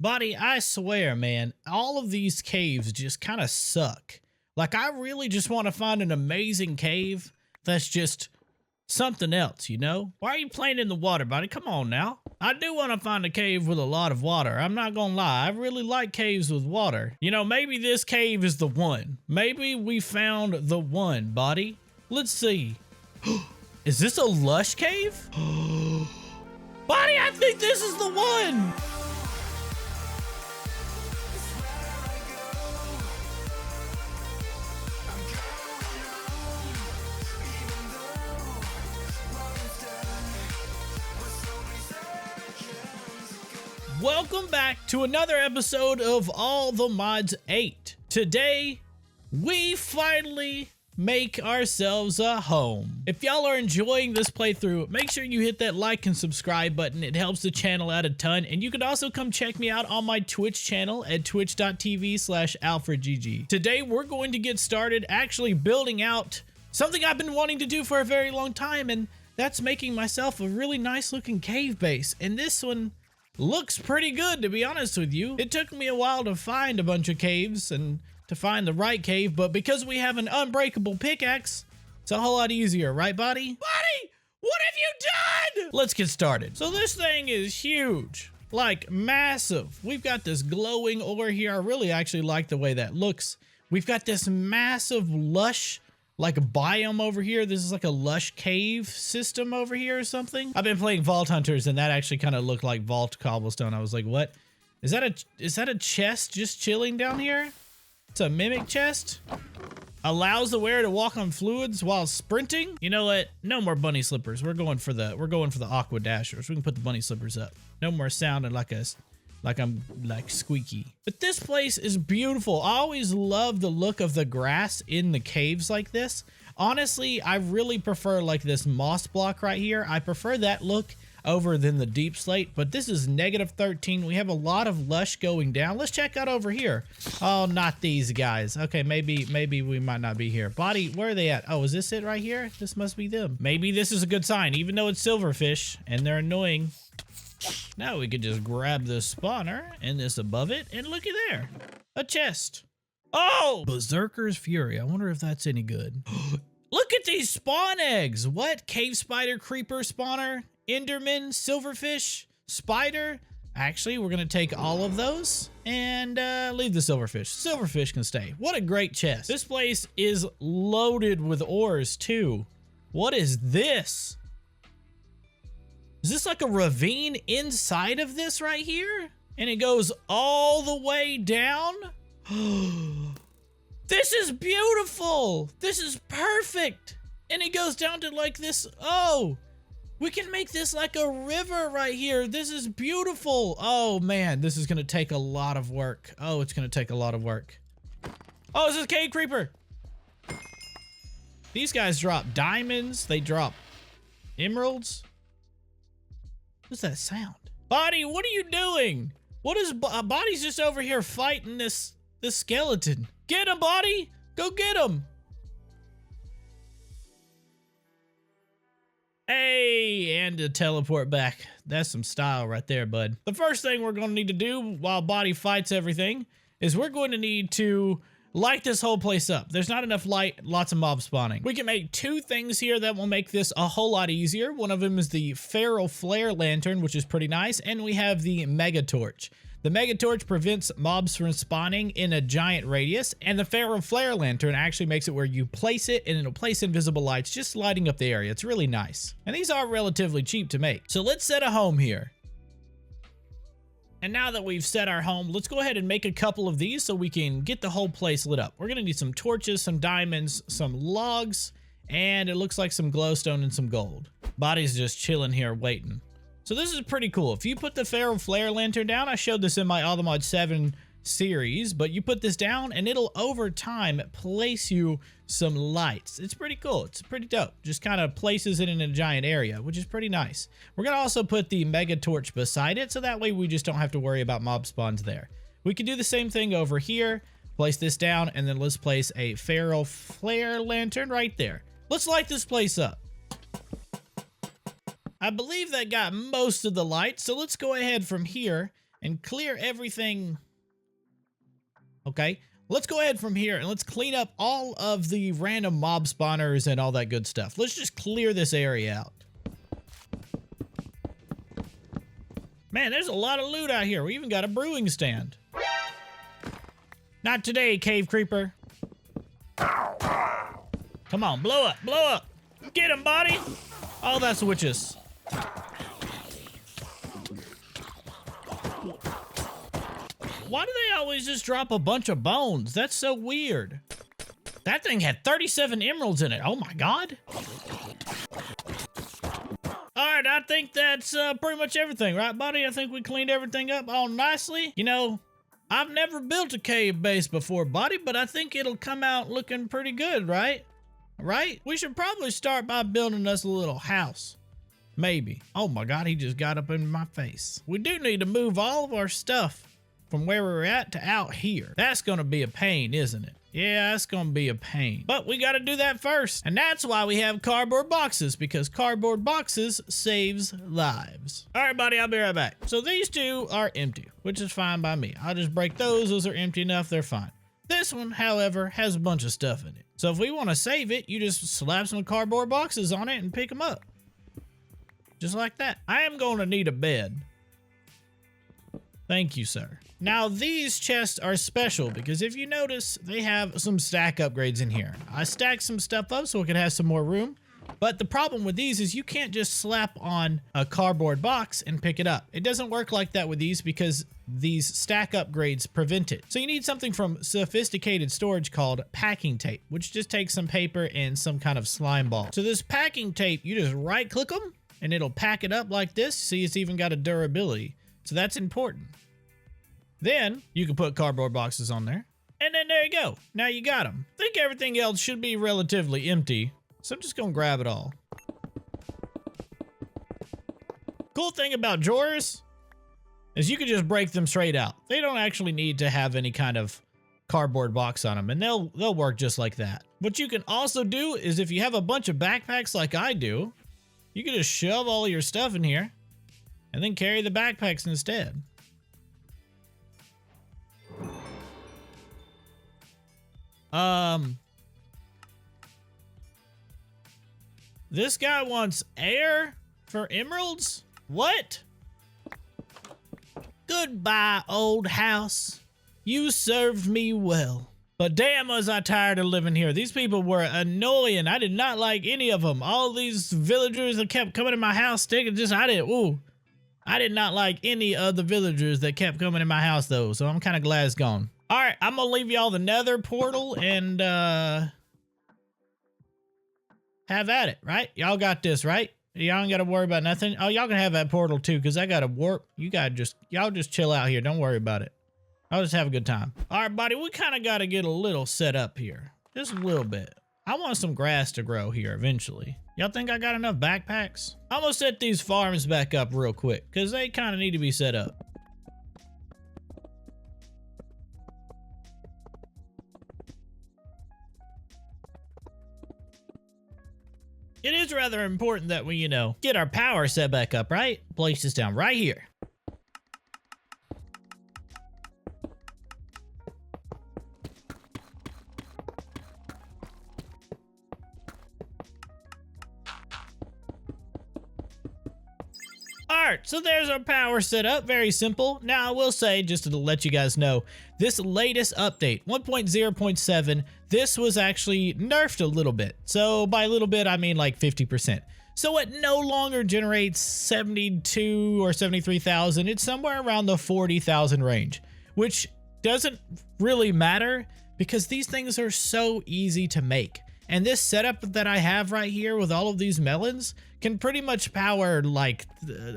Buddy, I swear, man, all of these caves just kind of suck. Like, I really just want to find an amazing cave that's just something else, you know? Why are you playing in the water, buddy? Come on now. I do want to find a cave with a lot of water. I'm not gonna lie. I really like caves with water. You know, maybe this cave is the one. Maybe we found the one, buddy. Let's see. Is this a lush cave? Buddy, I think this is the one. Welcome back to another episode of All the Mods 8. Today, we finally make ourselves a home. If y'all are enjoying this playthrough, make sure you hit that like and subscribe button. It helps the channel out a ton. And you can also come check me out on my Twitch channel at twitch.tv/AlfredGG. Today, we're going to get started actually building out something I've been wanting to do for a very long time, and that's making myself a really nice looking cave base. And this one looks pretty good, to be honest with you. It took me a while to find a bunch of caves and to find the right cave, but because we have an unbreakable pickaxe, it's a whole lot easier, right, buddy? Buddy, what have you done? Let's get started. So this thing is huge, like massive. We've got this glowing ore here. I really actually like the way that looks. We've got this massive lush like a biome over here. This is like a lush cave system over here or something. I've been playing Vault Hunters and that actually kind of looked like Vault Cobblestone. I was like, what? Is that a chest just chilling down here? It's a mimic chest. Allows the wearer to walk on fluids while sprinting. You know what? No more bunny slippers. We're going for the aqua dashers. We can put the bunny slippers up. No more sounding like I'm squeaky. But this place is beautiful. I always love the look of the grass in the caves like this. Honestly, I really prefer like this moss block right here. I prefer that look over than the deep slate, but this is -13. We have a lot of lush going down. Let's check out over here. Oh, not these guys. Okay, maybe we might not be here. Body, where are they at? Oh, is this it right here? This must be them. Maybe this is a good sign, even though it's silverfish and they're annoying. Now we could just grab this spawner and this above it, and looky there, a chest. Oh, Berserker's Fury. I wonder if that's any good. Look at these spawn eggs. What? Cave spider, creeper spawner, enderman, silverfish, spider. Actually, we're gonna take all of those and leave the silverfish. Silverfish can stay. What a great chest. This place is loaded with ores too. What is this? Is this like a ravine inside of this right here? And it goes all the way down? This is beautiful. This is perfect. And it goes down to like this. Oh, we can make this like a river right here. This is beautiful. Oh man, this is gonna take a lot of work. Oh, it's gonna take a lot of work. Oh, this is a cave creeper. These guys drop diamonds. They drop emeralds. What's that sound? Body, what are you doing? What is Body's just over here fighting this skeleton. Get him, Body! Go get him! Hey, and to teleport back. That's some style right there, bud. The first thing we're gonna need to do while Body fights everything is we're going to need to light this whole place up. There's not enough light, lots of mob spawning. We can make two things here that will make this a whole lot easier. One of them is the feral flare lantern, which is pretty nice, and we have the mega torch. The mega torch prevents mobs from spawning in a giant radius, and the feral flare lantern actually makes it where you place it and it'll place invisible lights just lighting up the area. It's really nice. And these are relatively cheap to make. So let's set a home here. And now that we've set our home, let's go ahead and make a couple of these so we can get the whole place lit up. We're gonna need some torches, some diamonds, some logs, and it looks like some glowstone and some gold. Body's just chilling here waiting. So this is pretty cool. If you put the feral flare lantern down, I showed this in my All the Mods 7 series, but you put this down and it'll over time place you some lights. It's pretty cool. It's pretty dope. Just kind of places it in a giant area, which is pretty nice. We're gonna also put the mega torch beside it, so that way we just don't have to worry about mob spawns there. We can do the same thing over here. Place this down, and then let's place a feral flare lantern right there. Let's light this place up. I believe that got most of the light, so let's go ahead from here and clear everything. Okay, let's go ahead from here and let's clean up all of the random mob spawners and all that good stuff. Let's just clear this area out. Man, there's a lot of loot out here. We even got a brewing stand. Not today, cave creeper. Come on, blow up, blow up. Get him, buddy. Oh, that's witches. Why do they always just drop a bunch of bones? That's so weird. That thing had 37 emeralds in it. Oh my God. All right, I think that's pretty much everything, right, buddy? I think we cleaned everything up all nicely. You know, I've never built a cave base before, buddy, but I think it'll come out looking pretty good, right? Right? We should probably start by building us a little house. Maybe. Oh my God, he just got up in my face. We do need to move all of our stuff from where we're at to out here. That's gonna be a pain, isn't it? Yeah, that's gonna be a pain. But we gotta do that first. And that's why we have cardboard boxes, because cardboard boxes saves lives. All right, buddy, I'll be right back. So these two are empty, which is fine by me. I'll just break those. Those are empty enough, they're fine. This one, however, has a bunch of stuff in it. So if we wanna save it, you just slap some cardboard boxes on it and pick them up. Just like that. I am gonna need a bed. Thank you, sir. Now, these chests are special because if you notice, they have some stack upgrades in here. I stacked some stuff up so it could have some more room. But the problem with these is you can't just slap on a cardboard box and pick it up. It doesn't work like that with these because these stack upgrades prevent it. So you need something from sophisticated storage called packing tape, which just takes some paper and some kind of slime ball. So this packing tape, you just right click them and it'll pack it up like this. See, it's even got a durability. So that's important. Then you can put cardboard boxes on there. And then there you go. Now you got them. I think everything else should be relatively empty. So I'm just gonna grab it all. Cool thing about drawers is you can just break them straight out. They don't actually need to have any kind of cardboard box on them, and they'll work just like that. What you can also do is if you have a bunch of backpacks like I do, you can just shove all your stuff in here and then carry the backpacks instead. This guy wants air for emeralds? What? Goodbye, old house. You served me well. But damn, was I tired of living here. These people were annoying. I did not like any of them. All these villagers that kept coming in my house, I did not like any of the villagers that kept coming in my house though, so I'm kind of glad it's gone. All right, I'm gonna leave y'all the nether portal and have at it, right? Y'all got this, right? Y'all ain't gotta worry about nothing. Oh, y'all can have that portal too, because I gotta warp. Y'all just chill out here. Don't worry about it. I'll just have a good time. All right, buddy, we kind of got to get a little set up here. Just a little bit. I want some grass to grow here eventually. Y'all think I got enough backpacks? I'm gonna set these farms back up real quick, because they kind of need to be set up. It is rather important that we, get our power set back up, right? Place this down right here. Alright, so there's our power set up. Very simple. Now, I will say, just to let you guys know, this latest update, 1.0.7, this was actually nerfed a little bit. So by a little bit, I mean like 50%. So it no longer generates 72 or 73,000. It's somewhere around the 40,000 range, which doesn't really matter because these things are so easy to make. And this setup that I have right here with all of these melons can pretty much power like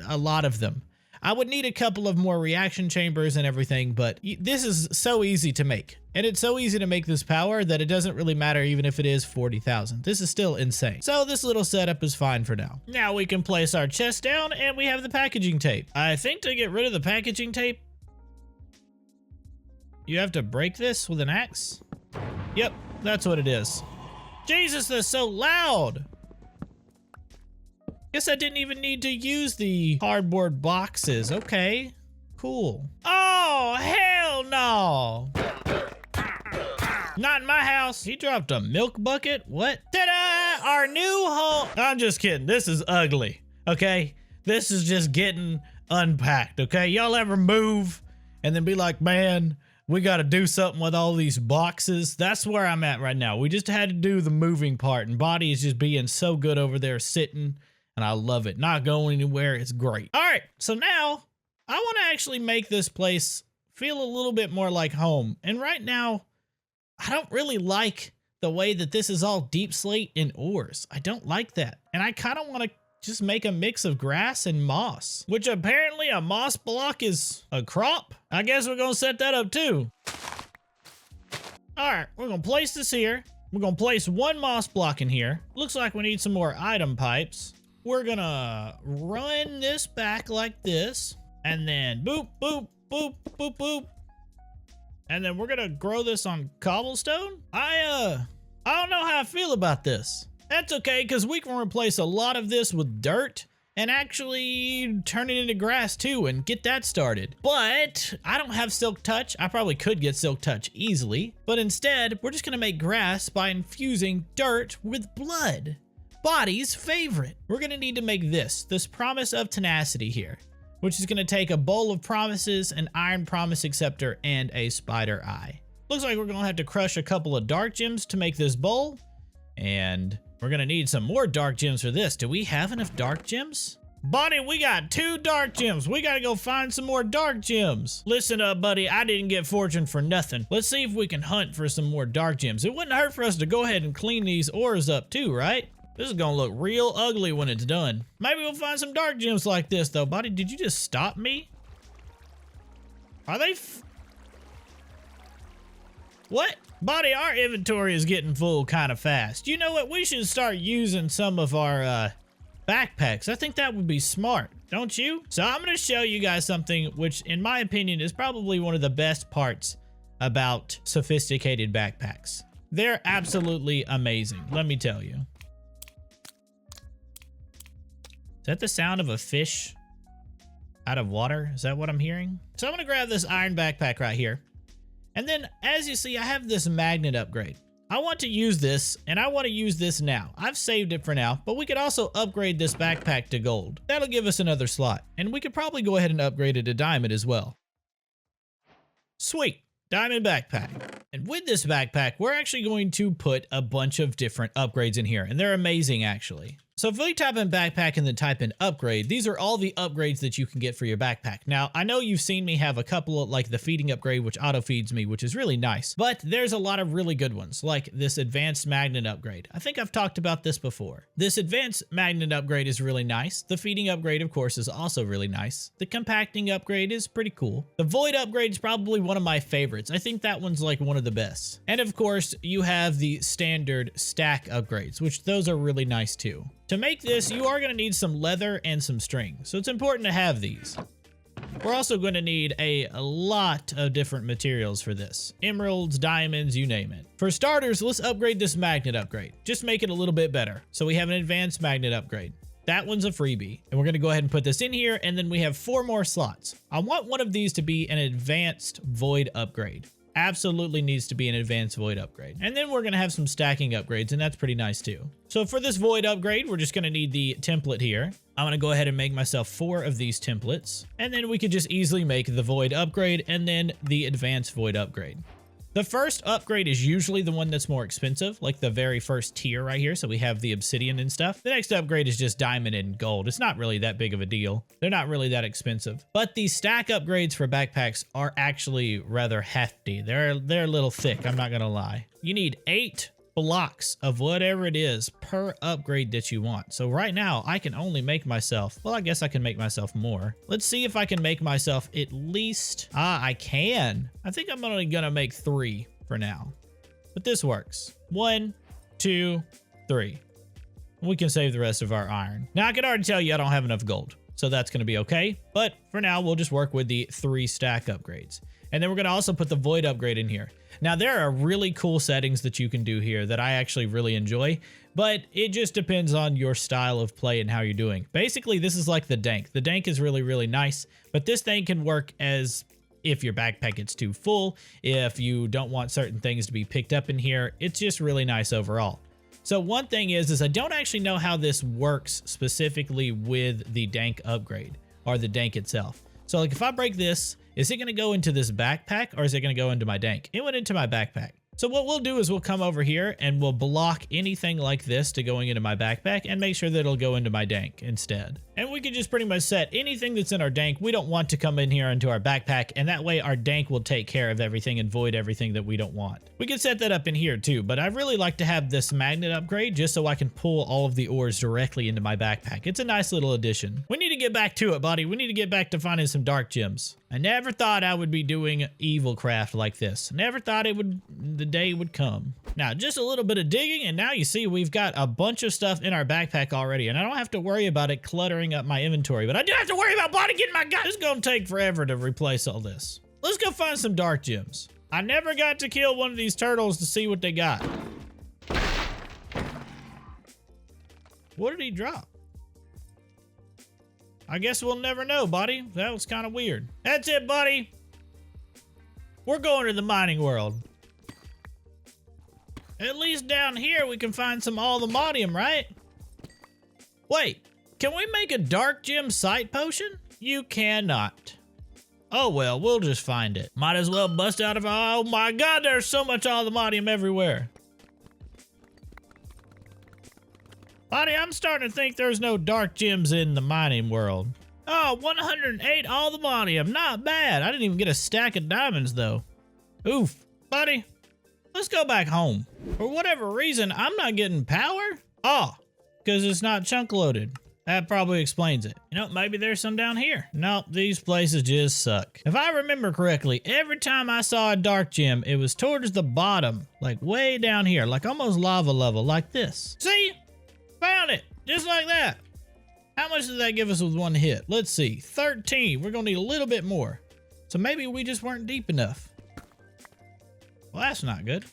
a lot of them. I would need a couple of more reaction chambers and everything, but this is so easy to make. And it's so easy to make this power that it doesn't really matter even if it is 40,000. This is still insane. So this little setup is fine for now. Now we can place our chest down and we have the packaging tape. I think to get rid of the packaging tape, you have to break this with an axe. Yep, that's what it is. Jesus, that's so loud. Guess I didn't even need to use the cardboard boxes. Okay, cool. Oh, hell no. Not in my house. He dropped a milk bucket. What? Ta-da! Our new home. I'm just kidding. This is ugly. Okay? This is just getting unpacked. Okay? Y'all ever move and then be like, man, we got to do something with all these boxes? That's where I'm at right now. We just had to do the moving part, and Body is just being so good over there sitting, and I love it. Not going anywhere. It's great. All right. So now I want to actually make this place feel a little bit more like home. And right now, I don't really like the way that this is all deep slate and ores. I don't like that. And I kind of want to just make a mix of grass and moss, which apparently a moss block is a crop. I guess we're going to set that up too. All right, we're going to place this here. We're going to place one moss block in here. Looks like we need some more item pipes. We're going to run this back like this, and then boop, boop, boop, boop, boop. And then we're gonna grow this on cobblestone. I don't know how I feel about this. That's okay, because we can replace a lot of this with dirt and actually turn it into grass too and get that started. But I don't have silk touch. I probably could get silk touch easily, but instead we're just gonna make grass by infusing dirt with blood. Body's favorite. We're gonna need to make this promise of tenacity here, which is gonna take a bowl of promises, an iron promise acceptor, and a spider eye. Looks like we're gonna have to crush a couple of dark gems to make this bowl, and we're gonna need some more dark gems for this. Do we have enough dark gems? Buddy, we got 2 dark gems. We gotta go find some more dark gems. Listen up, buddy, I didn't get fortune for nothing. Let's see if we can hunt for some more dark gems. It wouldn't hurt for us to go ahead and clean these ores up too, right? This is gonna look real ugly when it's done. Maybe we'll find some dark gems like this though. Buddy, did you just stop me? Are they what? Buddy, our inventory is getting full kind of fast. You know what? We should start using some of our backpacks. I think that would be smart, don't you? So I'm gonna show you guys something which, in my opinion, is probably one of the best parts about sophisticated backpacks. They're absolutely amazing, let me tell you. Is that the sound of a fish out of water? Is that what I'm hearing? So I'm gonna grab this iron backpack right here. And then, as you see, I have this magnet upgrade. I want to use this, and I want to use this now. I've saved it for now, but we could also upgrade this backpack to gold. That'll give us another slot. And we could probably go ahead and upgrade it to diamond as well. Sweet. Diamond backpack. And with this backpack, we're actually going to put a bunch of different upgrades in here, and they're amazing actually. So if we type in backpack and then type in upgrade, these are all the upgrades that you can get for your backpack. Now, I know you've seen me have a couple of, like the feeding upgrade, which auto feeds me, which is really nice, but there's a lot of really good ones, like this advanced magnet upgrade. I think I've talked about this before. This advanced magnet upgrade is really nice. The feeding upgrade, of course, is also really nice. The compacting upgrade is pretty cool. The void upgrade is probably one of my favorites. I think that one's like one of the best. And of course, you have the standard stack upgrades, which those are really nice too. To make this, you are going to need some leather and some string, so it's important to have these. We're also going to need a lot of different materials for this. Emeralds, diamonds, you name it. For starters, let's upgrade this magnet upgrade. Just make it a little bit better. So we have an advanced magnet upgrade. That one's a freebie. And we're going to go ahead and put this in here, and then we have 4 more slots. I want one of these to be an advanced void upgrade. Absolutely needs to be an advanced void upgrade. And then we're going to have some stacking upgrades, and that's pretty nice too. So for this void upgrade, we're just going to need the template here. I'm going to go ahead and make myself 4 of these templates, and then we could just easily make the void upgrade and then the advanced void upgrade. The first upgrade is usually the one that's more expensive, like the very first tier right here. So we have the obsidian and stuff. The next upgrade is just diamond and gold. It's not really that big of a deal. They're not really that expensive. But the stack upgrades for backpacks are actually rather hefty. They're a little thick, I'm not gonna lie. You need 8 blocks of whatever it is per upgrade that you want. So right now I can only make myself, well, I guess I can make myself more. Let's see if I can make myself at least, I can. I think I'm only gonna make 3 for now, but this works. 1, 2, 3. We can save the rest of our iron. Now I can already tell you I don't have enough gold. so that's going to be okay. But for now, we'll just work with the 3 stack upgrades. And then we're going to also put the void upgrade in here. Now, there are really cool settings that you can do here that I actually really enjoy, but it just depends on your style of play and how you're doing. Basically, this is like the dank. The dank is really, really nice, but this thing can work as if your backpack gets too full, if you don't want certain things to be picked up in here. It's just really nice overall. So one thing is I don't actually know how this works specifically with the dank upgrade or the dank itself. So like if I break this, is it going to go into this backpack or is it going to go into my dank? It went into my backpack. So what we'll do is we'll come over here and we'll block anything like this to going into my backpack and make sure that it'll go into my dank instead. And we can just pretty much set anything that's in our dank we don't want to come in here into our backpack, and that way our dank will take care of everything and void everything that we don't want. We can set that up in here too, but I really like to have this magnet upgrade just so I can pull all of the ores directly into my backpack. It's a nice little addition. We need to get back to it, buddy. We need to get back to finding some dark gems. I never thought I would be doing evil craft like this. Never thought the day would come. Now, just a little bit of digging, and now you see we've got a bunch of stuff in our backpack already, and I don't have to worry about it cluttering up my inventory, but I do have to worry about body getting my gun. It's gonna take forever to replace all this. Let's go find some dark gems. I never got to kill one of these turtles to see what they got. What did he drop? I guess we'll never know, buddy. That was kind of weird. That's it, buddy. We're going to the mining world. At least down here we can find some allthemodium, right? Wait, can we make a dark gem sight potion? You cannot. Oh well, we'll just find it. Might as well bust out of, oh my god, there's so much allthemodium everywhere. Buddy, I'm starting to think there's no dark gems in the mining world. Oh, 108 allthemodium, not bad. I didn't even get a stack of diamonds though. Oof, buddy. Let's go back home. For whatever reason, I'm not getting power. Oh, because it's not chunk loaded. That probably explains it. You know, maybe there's some down here. Nope, these places just suck. If I remember correctly, every time I saw a dark gem, it was towards the bottom, like way down here, like almost lava level, like this. See? Found it, just like that. How much did that give us with one hit? Let's see, 13. We're gonna need a little bit more. So maybe we just weren't deep enough. Well, that's not good.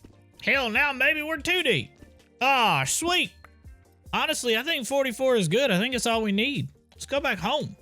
Hell, now maybe we're too deep. Ah, sweet. Honestly, I think 44 is good. I think it's all we need. Let's go back home.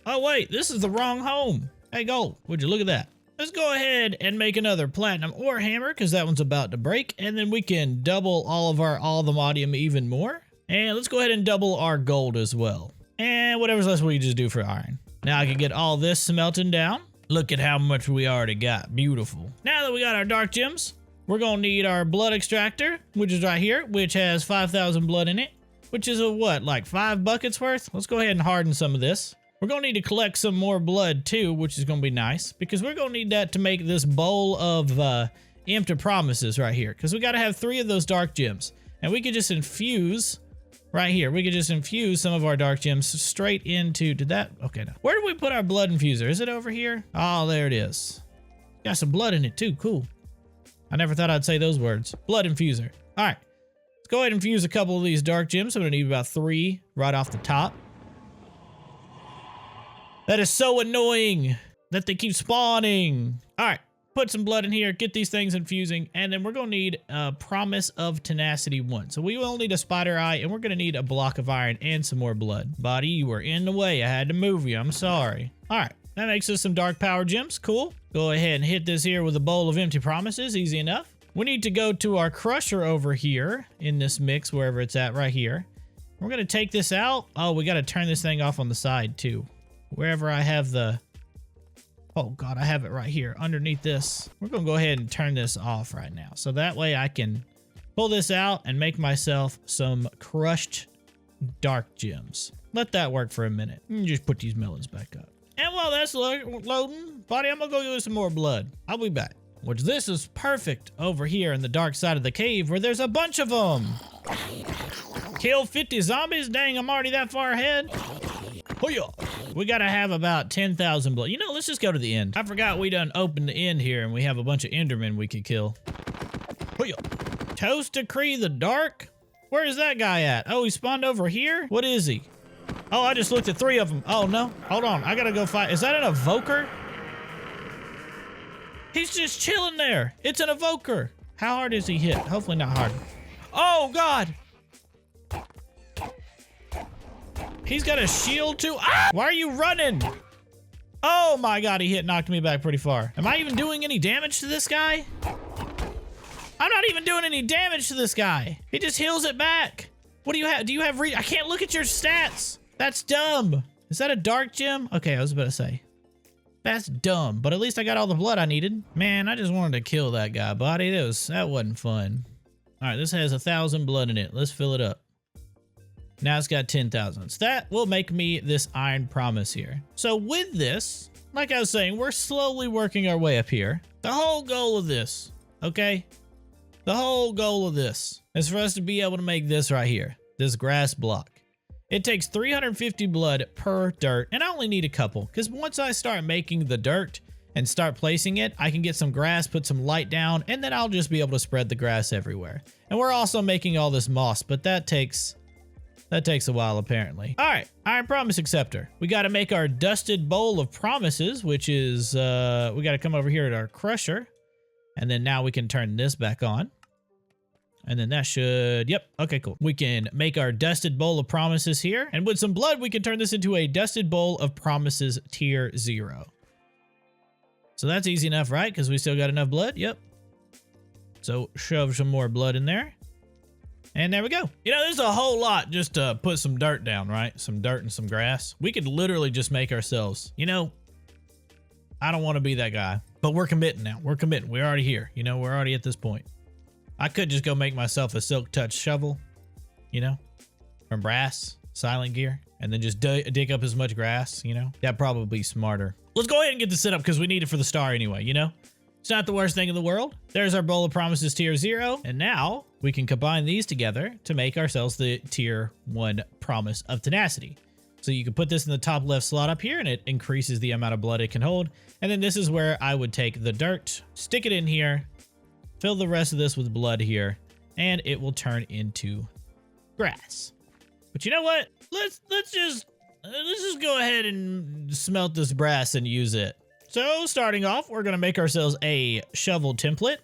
Oh, wait, this is the wrong home. Hey, Gold, would you look at that? Let's go ahead and make another platinum ore hammer because that one's about to break. And then we can double all of our allthemodium even more. And let's go ahead and double our gold as well. And whatever's left we just do for iron. Now I can get all this smelting down. Look at how much we already got. Beautiful. Now that we got our dark gems, we're gonna need our blood extractor, which is right here, which has 5,000 blood in it, which is a what, like 5 buckets worth? Let's go ahead and harden some of this. We're gonna need to collect some more blood too, which is gonna be nice because we're gonna need that to make this bowl of empty promises right here, because we gotta have 3 of those dark gems, and we could just infuse right here. We could just infuse some of our dark gems straight into, did that? Okay, no. Where did we put our blood infuser? Is it over here? Oh, there it is. Got some blood in it too, cool. I never thought I'd say those words. Blood infuser. All right, let's go ahead and infuse a couple of these dark gems. I'm gonna need about 3 right off the top. That is so annoying that they keep spawning. All right, put some blood in here, get these things infusing, and then we're gonna need a promise of tenacity 1. So we will need a spider eye, and we're gonna need a block of iron and some more blood. Buddy, you were in the way. I had to move you, I'm sorry. All right, that makes us some dark power gems, cool. Go ahead and hit this here with a bowl of empty promises, easy enough. We need to go to our crusher over here in this mix, wherever it's at right here. We're gonna take this out. Oh, we gotta turn this thing off on the side too. Wherever I have the, oh God, I have it right here underneath this. We're gonna go ahead and turn this off right now. So that way I can pull this out and make myself some crushed dark gems. Let that work for a minute. Just put these melons back up. And while that's loading, buddy, I'm gonna go get some more blood. I'll be back. Which this is perfect over here in the dark side of the cave where there's a bunch of them. Kill 50 zombies? Dang, I'm already that far ahead. Oh, we gotta have about 10,000 blood. You know, let's just go to the end. I forgot we done opened the end here and we have a bunch of endermen we could kill. Oh, Toast Decree the Dark? Where is that guy at? Oh, he spawned over here? What is he? Oh, I just looked at 3 of them. Oh, no. Hold on. I gotta go fight. Is that an evoker? He's just chilling there. It's an evoker. How hard is he hit? Hopefully not hard. Oh, God. He's got a shield, too. Ah! Why are you running? Oh, my God. He knocked me back pretty far. Am I even doing any damage to this guy? I'm not even doing any damage to this guy. He just heals it back. What do you have? Do you have I can't look at your stats. That's dumb. Is that a dark gem? Okay, I was about to say. That's dumb, but at least I got all the blood I needed. Man, I just wanted to kill that guy, buddy. That wasn't fun. All right, this has 1,000 blood in it. Let's fill it up. Now it's got 10,000. So that will make me this iron promise here. So with this, like I was saying, we're slowly working our way up here. The whole goal of this, okay? The whole goal of this is for us to be able to make this right here, this grass block. It takes 350 blood per dirt, and I only need a couple, because once I start making the dirt and start placing it, I can get some grass, put some light down, and then I'll just be able to spread the grass everywhere. And we're also making all this moss, but that takes a while apparently. All right, Iron Promise Acceptor. We got to make our dusted bowl of promises, which is, we got to come over here at our crusher, and then now we can turn this back on. And then that should, yep, okay, cool. We can make our dusted bowl of promises here. And with some blood, we can turn this into a dusted bowl of promises tier 0. So that's easy enough, right? Because we still got enough blood, yep. So shove some more blood in there. And there we go. You know, there's a whole lot just to put some dirt down, right? Some dirt and some grass. We could literally just make ourselves, you know, I don't want to be that guy, but we're committing now. We're committing. We're already here. You know, we're already at this point. I could just go make myself a silk touch shovel, you know, from brass, silent gear, and then just dig up as much grass, you know. That'd probably be smarter. Let's go ahead and get this set up because we need it for the star anyway, you know. It's not the worst thing in the world. There's our bowl of promises tier 0. And now we can combine these together to make ourselves the tier 1 promise of tenacity. So you can put this in the top left slot up here and it increases the amount of blood it can hold. And then this is where I would take the dirt, stick it in here, fill the rest of this with blood here, and it will turn into grass. But you know what? Let's just go ahead and smelt this brass and use it. So starting off, we're gonna make ourselves a shovel template.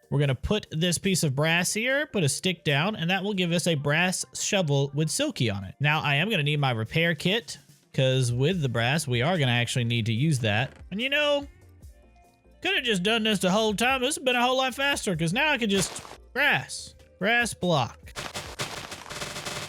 We're gonna put this piece of brass here, put a stick down, and that will give us a brass shovel with silky on it. Now I am gonna need my repair kit, because with the brass, we are gonna actually need to use that. And you know, could have just done this the whole time. This would have been a whole lot faster, because now I can just grass block.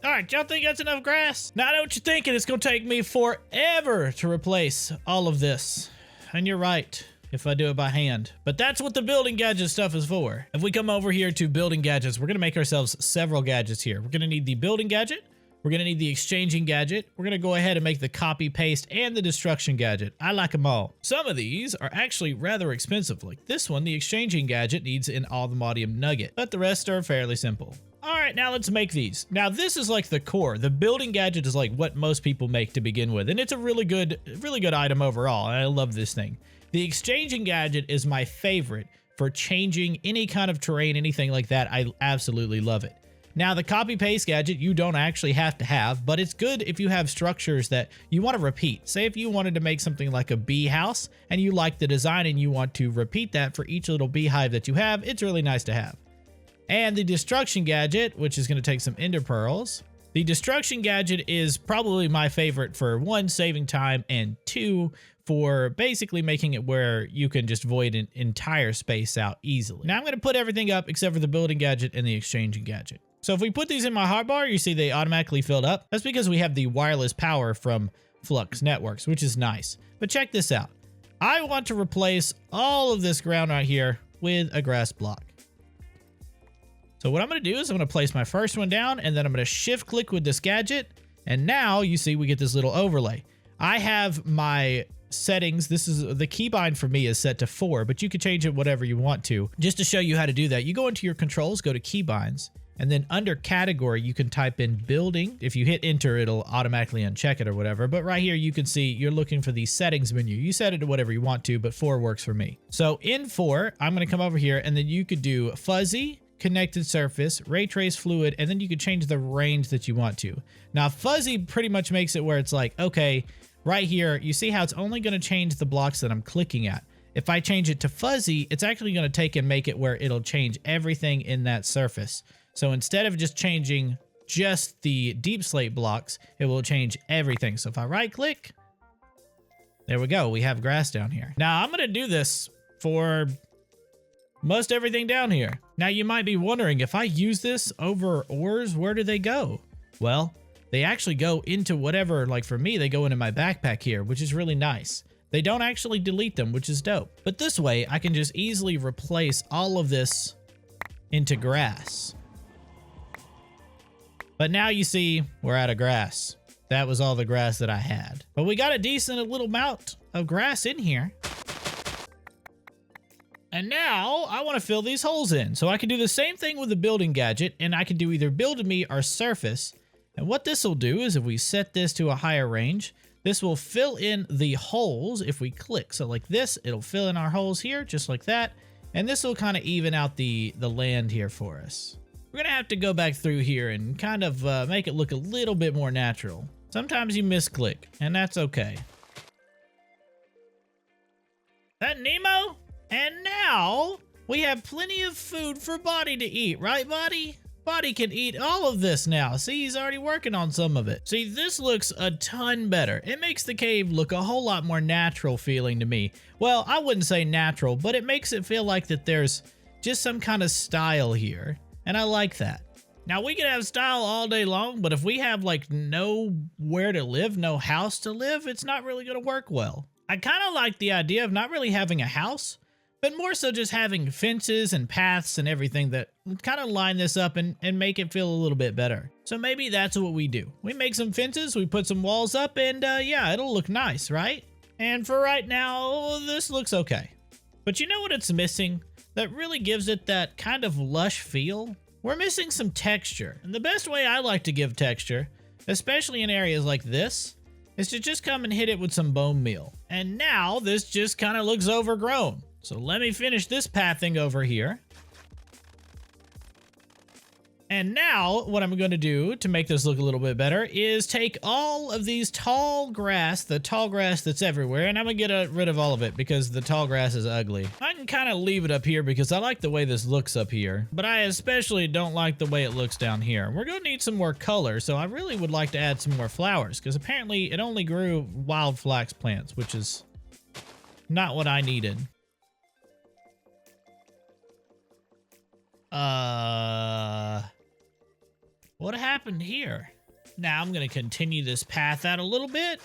All right, y'all think that's enough grass? Now I know what you're thinking. It's gonna take me forever to replace all of this. And you're right, if I do it by hand. But that's what the building gadget stuff is for. If we come over here to building gadgets, we're gonna make ourselves several gadgets here. We're gonna need the building gadget. We're gonna need the exchanging gadget. We're gonna go ahead and make the copy paste and the destruction gadget. I like them all. Some of these are actually rather expensive. Like this one, the exchanging gadget needs an allthemods nugget, but the rest are fairly simple. All right, now let's make these. Now this is like the core. The building gadget is like what most people make to begin with, and it's a really good item overall. I love this thing. The exchanging gadget is my favorite for changing any kind of terrain, anything like that. I absolutely love it. Now the copy paste gadget you don't actually have to have, but it's good if you have structures that you want to repeat. Say if you wanted to make something like a bee house and you like the design and you want to repeat that for each little beehive that you have, it's really nice to have. And the destruction gadget, which is going to take some ender pearls. The destruction gadget is probably my favorite for 1, saving time, and 2, for basically making it where you can just void an entire space out easily. Now I'm going to put everything up except for the building gadget and the exchanging gadget. So if we put these in my hotbar, you see they automatically filled up. That's because we have the wireless power from Flux Networks, which is nice. But check this out. I want to replace all of this ground right here with a grass block. So what I'm going to do is I'm going to place my first one down, and then I'm going to shift click with this gadget. And now you see we get this little overlay. I have my settings. This is the keybind for me is set to 4, but you can change it whatever you want to. Just to show you how to do that, you go into your controls, go to keybinds, and then under category, you can type in building. If you hit enter, it'll automatically uncheck it or whatever. But right here, you can see you're looking for the settings menu. You set it to whatever you want to, but 4 works for me. So in 4, I'm going to come over here, and then you could do fuzzy, connected surface, ray trace fluid, and then you can change the range that you want to. Now, fuzzy pretty much makes it where it's like, okay, right here, you see how it's only going to change the blocks that I'm clicking at. If I change it to fuzzy, it's actually going to take and make it where it'll change everything in that surface. So instead of just changing just the deep slate blocks, it will change everything. So if I right click, there we go. We have grass down here. Now I'm going to do this for most everything down here. Now you might be wondering, if I use this over ores, where do they go? Well, they actually go into whatever, like for me, they go into my backpack here, which is really nice. They don't actually delete them, which is dope. But this way, I can just easily replace all of this into grass. But now you see, we're out of grass. That was all the grass that I had. But we got a decent little amount of grass in here. And now I want to fill these holes in. So I can do the same thing with the building gadget, and I can do either build me or surface. And what this will do is if we set this to a higher range, this will fill in the holes if we click. So like this, it'll fill in our holes here, just like that. And this will kind of even out the land here for us. We're going to have to go back through here and kind of make it look a little bit more natural. Sometimes you misclick, and that's okay. That Nemo? And now we have plenty of food for Body to eat, right, Body? Body can eat all of this now. See, he's already working on some of it. See, this looks a ton better. It makes the cave look a whole lot more natural feeling to me. Well, I wouldn't say natural, but it makes it feel like that there's just some kind of style here. And I like that. Now, we can have style all day long, but if we have like nowhere to live, no house to live, it's not really going to work well. I kind of like the idea of not really having a house, but more so just having fences and paths and everything that kind of line this up and make it feel a little bit better. So maybe that's what we do. We make some fences, we put some walls up, and yeah, it'll look nice, right? And for right now, this looks okay. But you know what it's missing that really gives it that kind of lush feel? We're missing some texture. And the best way I like to give texture, especially in areas like this, is to just come and hit it with some bone meal. And now this just kind of looks overgrown. So let me finish this pathing over here. And now what I'm going to do to make this look a little bit better is take all of these tall grass, the tall grass that's everywhere, and I'm going to get rid of all of it because the tall grass is ugly. I can kind of leave it up here because I like the way this looks up here, but I especially don't like the way it looks down here. We're going to need some more color, so I really would like to add some more flowers because apparently it only grew wild flax plants, which is not what I needed. What happened here? Now I'm going to continue this path out a little bit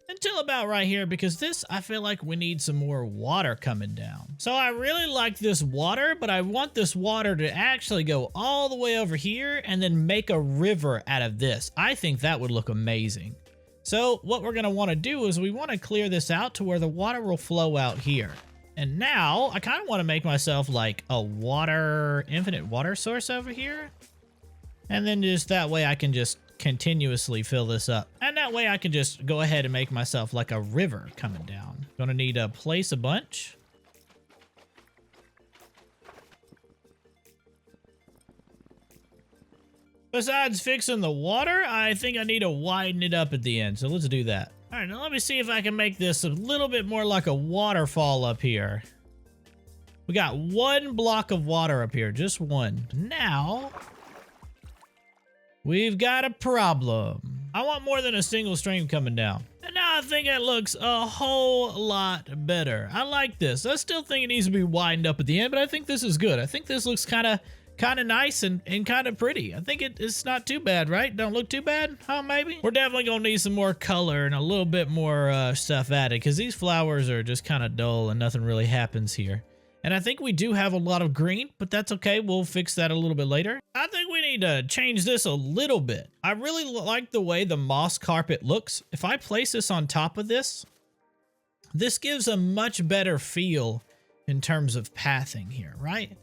until about right here because this, I feel like we need some more water coming down. So I really like this water, but I want this water to actually go all the way over here and then make a river out of this. I think that would look amazing. So what we're going to want to do is we want to clear this out to where the water will flow out here. And now I kind of want to make myself like a infinite water source over here. And then just that way I can just continuously fill this up. And that way I can just go ahead and make myself like a river coming down. Gonna need to place a bunch. Besides fixing the water, I think I need to widen it up at the end. So let's do that. All right, now let me see if I can make this a little bit more like a waterfall up here. We got one block of water up here, just one. Now, we've got a problem. I want more than a single stream coming down. And now I think it looks a whole lot better. I like this. I still think it needs to be widened up at the end, but I think this is good. I think this looks kind of nice and kind of pretty. I think it's not too bad, right? Don't look too bad, huh, maybe? We're definitely gonna need some more color and a little bit more stuff added because these flowers are just kind of dull and nothing really happens here. And I think we do have a lot of green, but that's okay. We'll fix that a little bit later. I think we need to change this a little bit. I really like the way the moss carpet looks. If I place this on top of this, this gives a much better feel in terms of pathing here, right?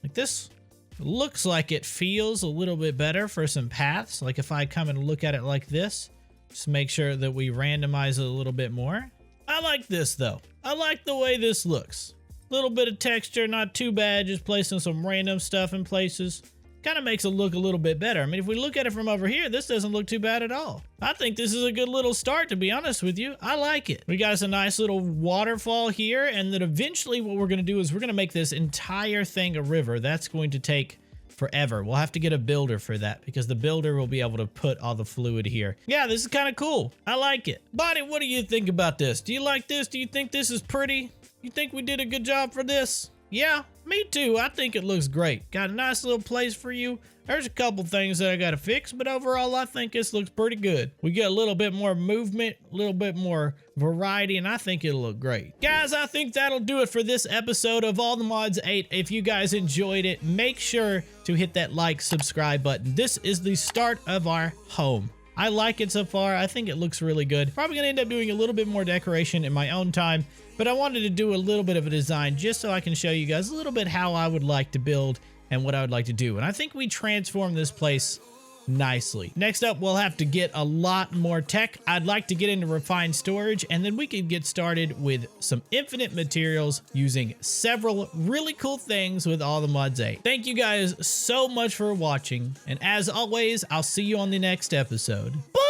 Like this looks like it feels a little bit better for some paths. Like if I come and look at it like this, just make sure that we randomize it a little bit more. I like this though. I like the way this looks. Little bit of texture, not too bad. Just placing some random stuff in places. Kind of makes it look a little bit better. I mean, if we look at it from over here, this doesn't look too bad at all. I think this is a good little start, to be honest with you. I like it. We got us a nice little waterfall here, and then eventually what we're gonna do is we're gonna make this entire thing a river. That's going to take forever. We'll have to get a builder for that because the builder will be able to put all the fluid here. Yeah, this is kind of cool. I like it. Bonnie, what do you think about this? Do you like this? Do you think this is pretty? You think we did a good job for this? Yeah, me too. I think it looks great. Got a nice little place for you. There's a couple things that I gotta fix, but overall I think this looks pretty good. We get a little bit more movement, a little bit more variety, and I think it'll look great. Guys, I think that'll do it for this episode of All the Mods 8. If you guys enjoyed it, make sure to hit that like, subscribe button. This is the start of our home. I like it so far. I think it looks really good. Probably gonna end up doing a little bit more decoration in my own time, but I wanted to do a little bit of a design just so I can show you guys a little bit how I would like to build and what I would like to do. And I think we transformed this place nicely. Next up, we'll have to get a lot more tech. I'd like to get into refined storage, and then we can get started with some infinite materials using several really cool things with All the Mods 8. Thank you guys so much for watching, and as always, I'll see you on the next episode. Bye!